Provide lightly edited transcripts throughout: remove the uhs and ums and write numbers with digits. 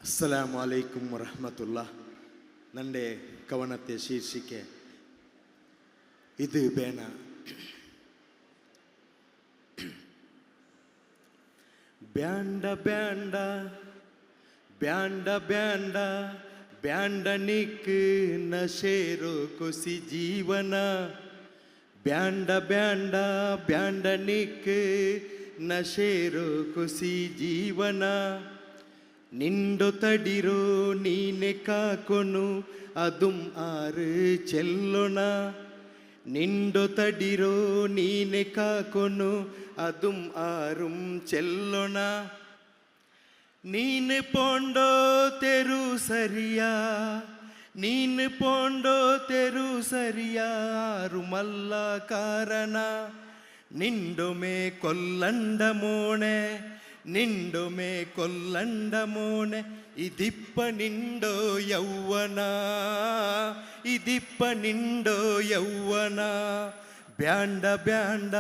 ಅಸ್ಸಲಾಮು ಅಲೈಕುಂ ವರಹಮತುಲ್ಲಾ. ನಂಡೆ ಕವನತೆ ಶೀರ್ಷಿಕೆ ಇದು ಬೇನ. ಬ್ಯಾಂಡ ಬ್ಯಾಂಡ ಬ್ಯಾಂಡ ಬ್ಯಾಂಡ ಬ್ಯಾಂಡ ನಿಕ್ ನಶೇರೋ ಖುಷಿ ಜೀವನ. ಬ್ಯಾಂಡ ಬ್ಯಾಂಡ ಬ್ಯಾಂಡ ನಿಕ್ ನಶೇರೋ ಖುಷಿ ಜೀವನ. ನಿಂಡು ತಡಿರೋ ನೀನೆ ಕಾಕೊನು അതും ആറ് ചെല്ലൊണ. നിണ്ടു തടിരോ നീനെ കാക്കൊന്നു അതും ആറും ചെല്ലൊണ. നീന് പോണ്ടോ തെരു സരിയാ, നീന് പോണ്ടോ തെരു സരിയാ, ആറുമല്ല കാരണ. നിണ്ടുമേ കൊല്ലണ്ട മോണെ, ನಿಂಡೊಮೆ ಕೊಲ್ಲಂಡ ಮೋನೆ. ಇದಿಪ್ಪ ನಿಂಡೋ ಯೌವನ, ಇದಿಪ್ಪ ನಿಂಡೋ ಯೌವನ. ಬ್ಯಾಂಡ ಬ್ಯಾಂಡ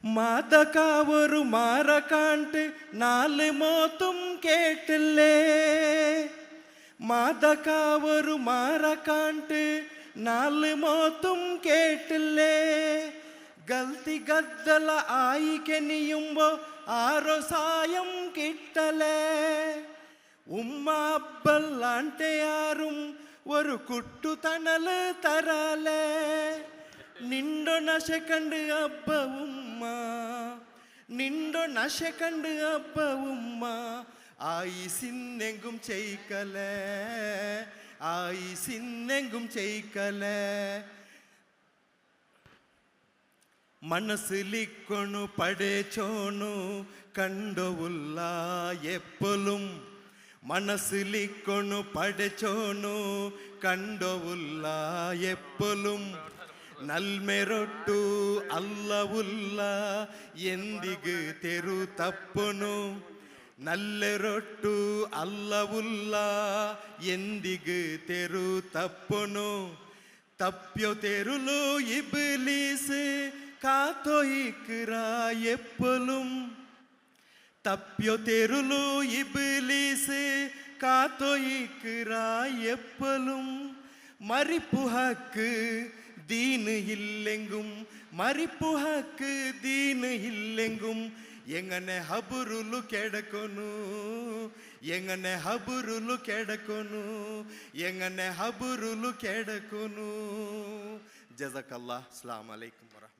മാതകാവൊരു മാറക്കാണ്ട് നാല് മോത്തും കേട്ടില്ലേ. മാതകാവൊരു മാറക്കാണ്ട് നാല് മോത്തും കേട്ടില്ലേ. ഗൽത്തി ഗദ്ദല ആയി കെനിയുമ്പോ ആരോ സായം കിട്ടലേ. ഉമ്മ അബ്ബല്ലാണ്ടെ ആരും ഒരു കുട്ടു തണല് തരാലേ. നിണ്ടോ നശ കണ്ട് അബ്ബ ഉമ്മ, നിണ്ടോ നശ കണ്ട് അബ്ബ ഉമ്മ. ആയിസിന്നെങ്കും ചെയ്ക്കലേ, ആയിസിന്നെങ്കും ചെയ്ക്കലേ. മനസ്സിലിക്കൊണു പടച്ചോണു കണ്ടോവുല്ല എപ്പോഴും. മനസ്സിലിക്കൊണു പടച്ചോണു കണ്ടോവുല്ല എപ്പോഴും. നൽമെരൊട്ടു അല്ലവുല്ല എന്തിഗ് തെരു തപ്പുನು. നല്ലെരൊട്ടു അല്ലവുല്ല എന്തിഗ് തെരു തപ്പുನು. തപ്പ്യോ തെരുലു ഇബ്ലീസ് കാത്തോയിക്കിറാ എപ്പോഴും. തപ്പ്യോ തെരുലു ഇബ്ലീസ് കാത്തോയിക്കിറാ എപ്പോഴും. മരിപ്പു ഹക്ക് ദീന് ഇല്ലെങ്കും, മരിപ്പു ഹക്ക് ദീന് ഇല്ലെങ്കും. എങ്ങനെ ഹബുറുലു കിടക്കൊന്നു, എങ്ങനെ ഹബുറുലു കിടക്കൊന്നു, എങ്ങനെ ഹബുറുലു കിടക്കൊന്നു. ജസക്കല്ലാഹ്. അസ്സലാമു അലൈക്കും വറഹ്മത്തുള്ളാഹി.